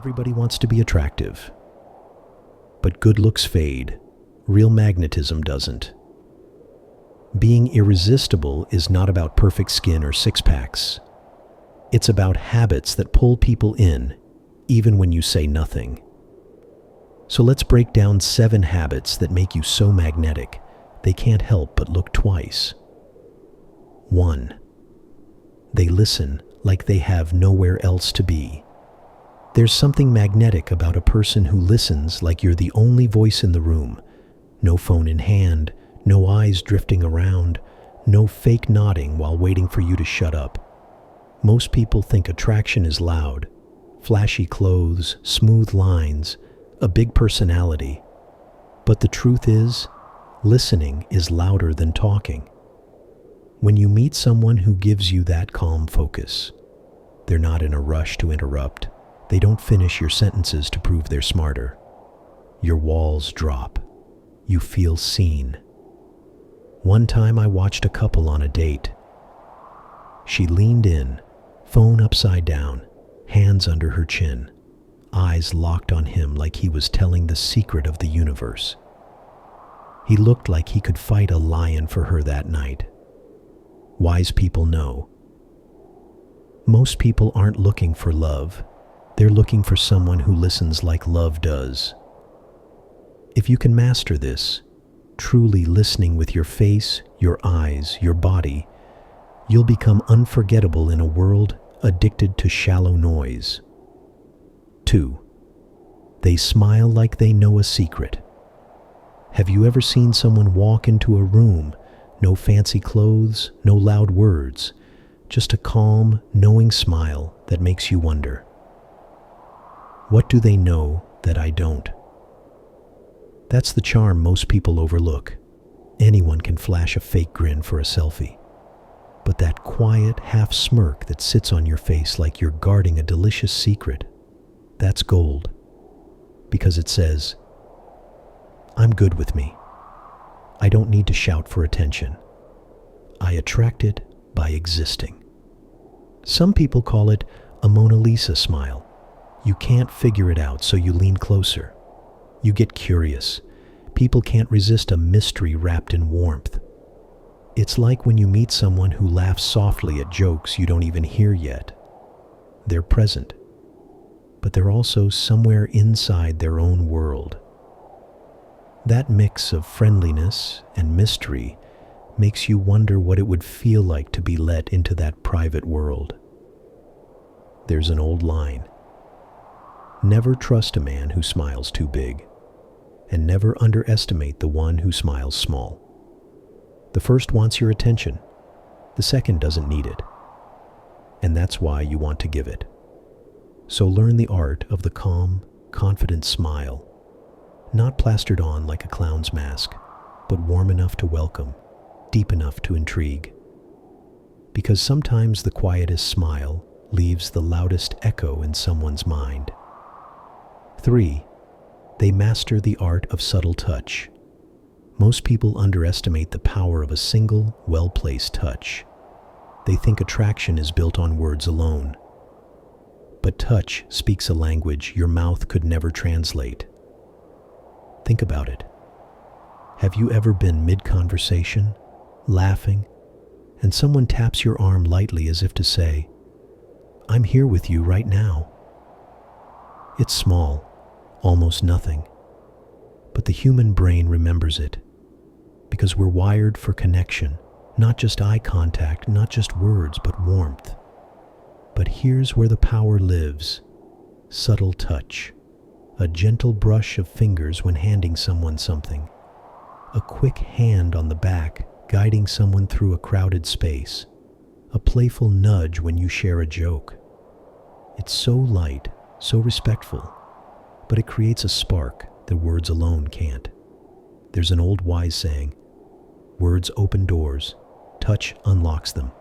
Everybody wants to be attractive. But good looks fade. Real magnetism doesn't. Being irresistible is not about perfect skin or six-packs. It's about habits that pull people in, even when you say nothing. So let's break down 7 habits that make you so magnetic, they can't help but look twice. 1. They listen like they have nowhere else to be. There's something magnetic about a person who listens like you're the only voice in the room. No phone in hand, no eyes drifting around, no fake nodding while waiting for you to shut up. Most people think attraction is loud, flashy clothes, smooth lines, a big personality. But the truth is, listening is louder than talking. When you meet someone who gives you that calm focus, they're not in a rush to interrupt. They don't finish your sentences to prove they're smarter. Your walls drop. You feel seen. One time I watched a couple on a date. She leaned in, phone upside down, hands under her chin, eyes locked on him like he was telling the secret of the universe. He looked like he could fight a lion for her that night. Wise people know. Most people aren't looking for love. They're looking for someone who listens like love does. If you can master this, truly listening with your face, your eyes, your body, you'll become unforgettable in a world addicted to shallow noise. 2. They smile like they know a secret. Have you ever seen someone walk into a room, no fancy clothes, no loud words, just a calm, knowing smile that makes you wonder, what do they know that I don't? That's the charm most people overlook. Anyone can flash a fake grin for a selfie. But that quiet half smirk that sits on your face like you're guarding a delicious secret, that's gold. Because it says, I'm good with me. I don't need to shout for attention. I attract it by existing. Some people call it a Mona Lisa smile. You can't figure it out, so you lean closer. You get curious. People can't resist a mystery wrapped in warmth. It's like when you meet someone who laughs softly at jokes you don't even hear yet. They're present, but they're also somewhere inside their own world. That mix of friendliness and mystery makes you wonder what it would feel like to be let into that private world. There's an old line. Never trust a man who smiles too big, and never underestimate the one who smiles small. The first wants your attention, the second doesn't need it, and that's why you want to give it. So learn the art of the calm, confident smile, not plastered on like a clown's mask, but warm enough to welcome, deep enough to intrigue. Because sometimes the quietest smile leaves the loudest echo in someone's mind. 3. They master the art of subtle touch. Most people underestimate the power of a single, well-placed touch. They think attraction is built on words alone. But touch speaks a language your mouth could never translate. Think about it. Have you ever been mid-conversation, laughing, and someone taps your arm lightly as if to say, I'm here with you right now? It's small, almost nothing, but the human brain remembers it, because we're wired for connection, not just eye contact, not just words, but warmth. But here's where the power lives. Subtle touch. A gentle brush of fingers when handing someone something. A quick hand on the back, guiding someone through a crowded space. A playful nudge when you share a joke. It's so light, so respectful, but it creates a spark that words alone can't. There's an old wise saying, words open doors, touch unlocks them.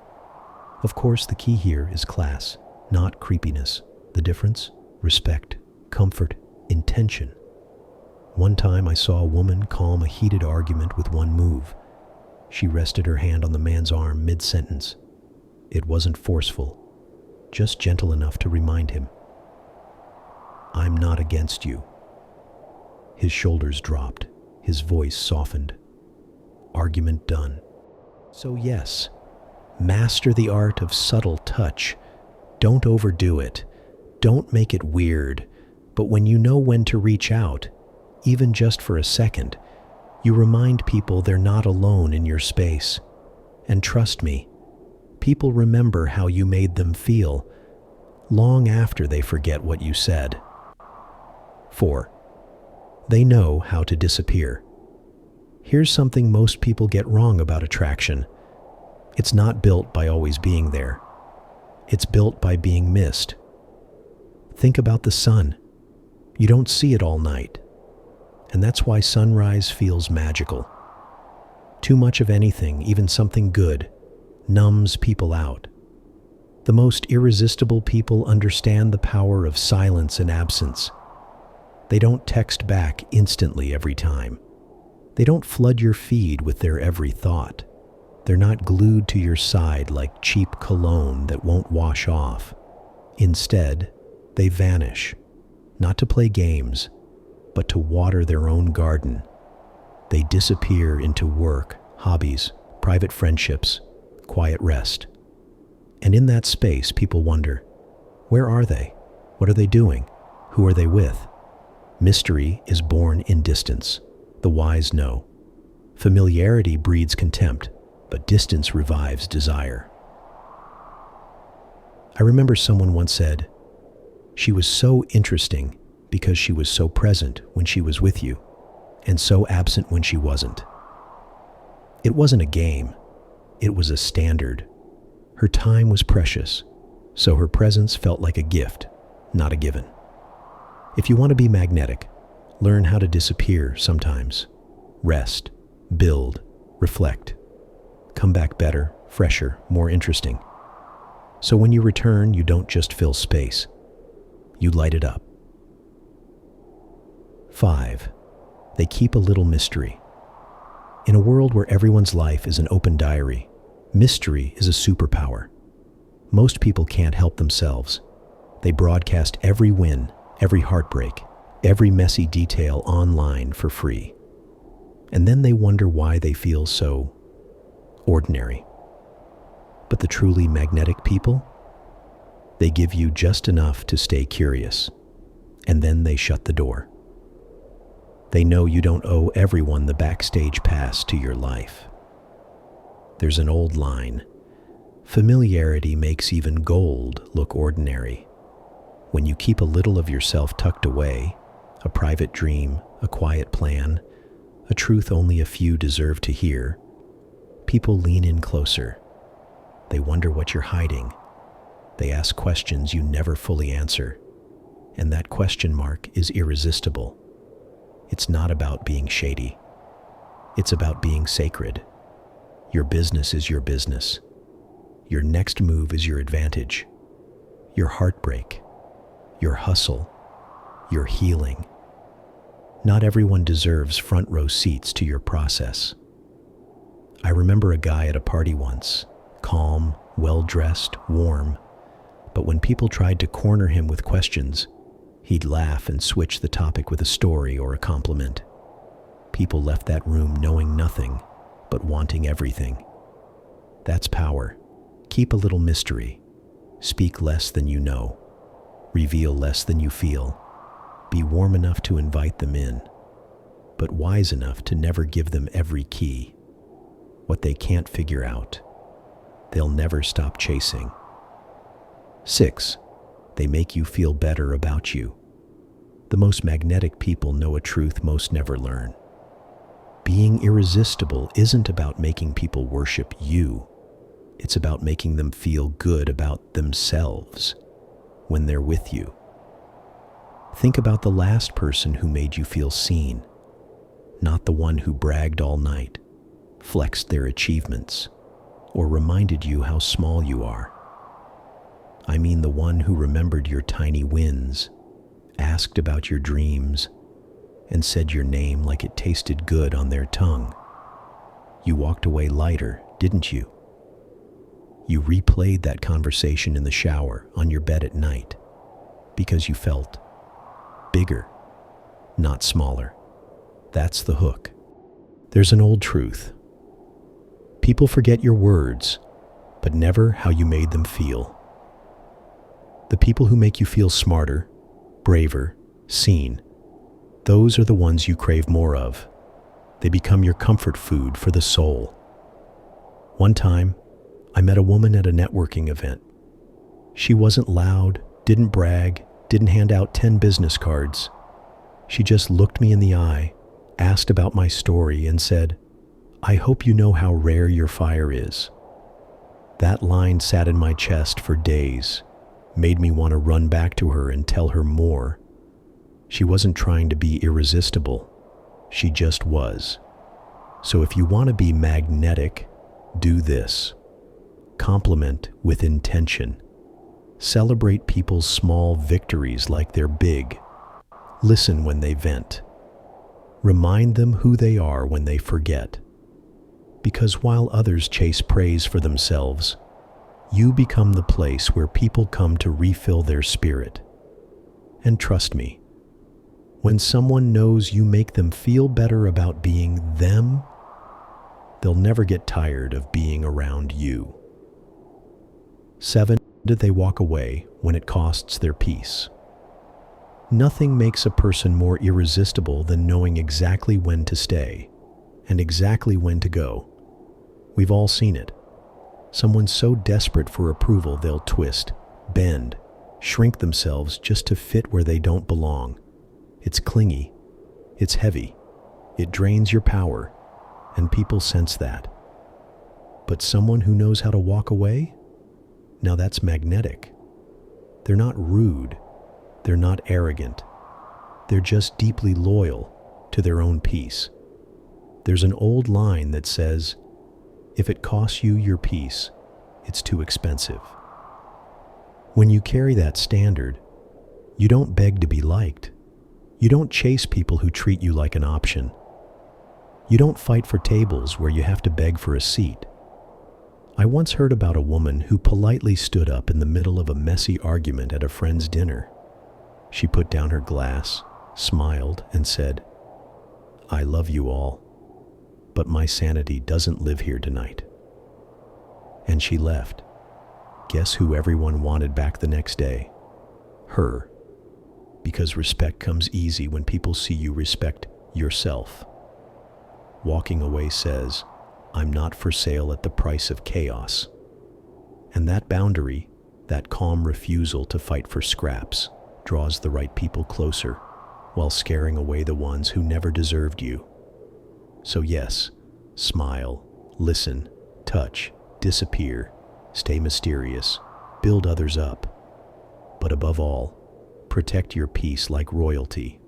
Of course, the key here is class, not creepiness. The difference? Respect, comfort, intention. One time I saw a woman calm a heated argument with one move. She rested her hand on the man's arm mid-sentence. It wasn't forceful, just gentle enough to remind him. I'm not against you." His shoulders dropped, his voice softened. Argument done. So yes, master the art of subtle touch. Don't overdo it. Don't make it weird. But when you know when to reach out, even just for a second, you remind people they're not alone in your space. And trust me, people remember how you made them feel long after they forget what you said. 4. They know how to disappear. Here's something most people get wrong about attraction. It's not built by always being there. It's built by being missed. Think about the sun. You don't see it all night. And that's why sunrise feels magical. Too much of anything, even something good, numbs people out. The most irresistible people understand the power of silence and absence. They don't text back instantly every time. They don't flood your feed with their every thought. They're not glued to your side like cheap cologne that won't wash off. Instead, they vanish, not to play games, but to water their own garden. They disappear into work, hobbies, private friendships, quiet rest. And in that space, people wonder, where are they? What are they doing? Who are they with? Mystery is born in distance. The wise know. Familiarity breeds contempt, but distance revives desire. I remember someone once said, "She was so interesting because she was so present when she was with you, and so absent when she wasn't." It wasn't a game. It was a standard. Her time was precious, so her presence felt like a gift, not a given. If you want to be magnetic, learn how to disappear sometimes. Rest, build, reflect. Come back better, fresher, more interesting. So when you return, you don't just fill space. You light it up. 5. They keep a little mystery. In a world where everyone's life is an open diary, mystery is a superpower. Most people can't help themselves. They broadcast every win, every heartbreak, every messy detail online for free. And then they wonder why they feel so ordinary. But the truly magnetic people, they give you just enough to stay curious, and then they shut the door. They know you don't owe everyone the backstage pass to your life. There's an old line, familiarity makes even gold look ordinary. When you keep a little of yourself tucked away, a private dream, a quiet plan, a truth only a few deserve to hear, people lean in closer. They wonder what you're hiding. They ask questions you never fully answer. And that question mark is irresistible. It's not about being shady. It's about being sacred. Your business is your business. Your next move is your advantage. Your heartbreak, your hustle, your healing. Not everyone deserves front row seats to your process. I remember a guy at a party once, calm, well-dressed, warm, but when people tried to corner him with questions, he'd laugh and switch the topic with a story or a compliment. People left that room knowing nothing, but wanting everything. That's power. Keep a little mystery. Speak less than you know. Reveal less than you feel. Be warm enough to invite them in, but wise enough to never give them every key. What they can't figure out, they'll never stop chasing. 6. They make you feel better about you. The most magnetic people know a truth most never learn. Being irresistible isn't about making people worship you. It's about making them feel good about themselves when they're with you. Think about the last person who made you feel seen, not the one who bragged all night, flexed their achievements, or reminded you how small you are. I mean the one who remembered your tiny wins, asked about your dreams, and said your name like it tasted good on their tongue. You walked away lighter, didn't you? You replayed that conversation in the shower, on your bed at night, because you felt bigger, not smaller. That's the hook. There's an old truth. People forget your words, but never how you made them feel. The people who make you feel smarter, braver, seen, those are the ones you crave more of. They become your comfort food for the soul. One time, I met a woman at a networking event. She wasn't loud, didn't brag, didn't hand out 10 business cards. She just looked me in the eye, asked about my story, and said, "I hope you know how rare your fire is." That line sat in my chest for days, made me want to run back to her and tell her more. She wasn't trying to be irresistible. She just was. So if you want to be magnetic, do this. Compliment with intention. Celebrate people's small victories like they're big. Listen when they vent. Remind them who they are when they forget. Because while others chase praise for themselves, you become the place where people come to refill their spirit. And trust me, when someone knows you make them feel better about being them, they'll never get tired of being around you. 7. Did they walk away when it costs their peace? Nothing makes a person more irresistible than knowing exactly when to stay and exactly when to go. We've all seen it. Someone so desperate for approval they'll twist, bend, shrink themselves just to fit where they don't belong. It's clingy, it's heavy, it drains your power, and people sense that. But someone who knows how to walk away? Now that's magnetic. They're not rude, they're not arrogant. They're just deeply loyal to their own peace. There's an old line that says, "If it costs you your peace, it's too expensive." When you carry that standard, you don't beg to be liked. You don't chase people who treat you like an option. You don't fight for tables where you have to beg for a seat. I once heard about a woman who politely stood up in the middle of a messy argument at a friend's dinner. She put down her glass, smiled, and said, "I love you all, but my sanity doesn't live here tonight." And she left. Guess who everyone wanted back the next day? Her. Because respect comes easy when people see you respect yourself. Walking away says, "I'm not for sale at the price of chaos." And that boundary, that calm refusal to fight for scraps, draws the right people closer, while scaring away the ones who never deserved you. So yes, smile, listen, touch, disappear, stay mysterious, build others up. But above all, protect your peace like royalty.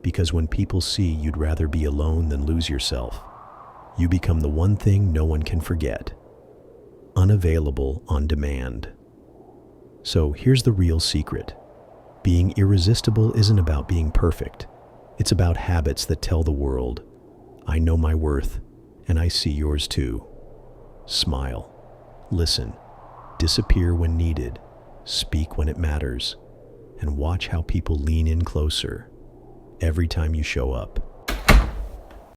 Because when people see you'd rather be alone than lose yourself, you become the one thing no one can forget. Unavailable on demand. So here's the real secret. Being irresistible isn't about being perfect. It's about habits that tell the world, "I know my worth, and I see yours too." Smile, listen, disappear when needed, speak when it matters, and watch how people lean in closer every time you show up.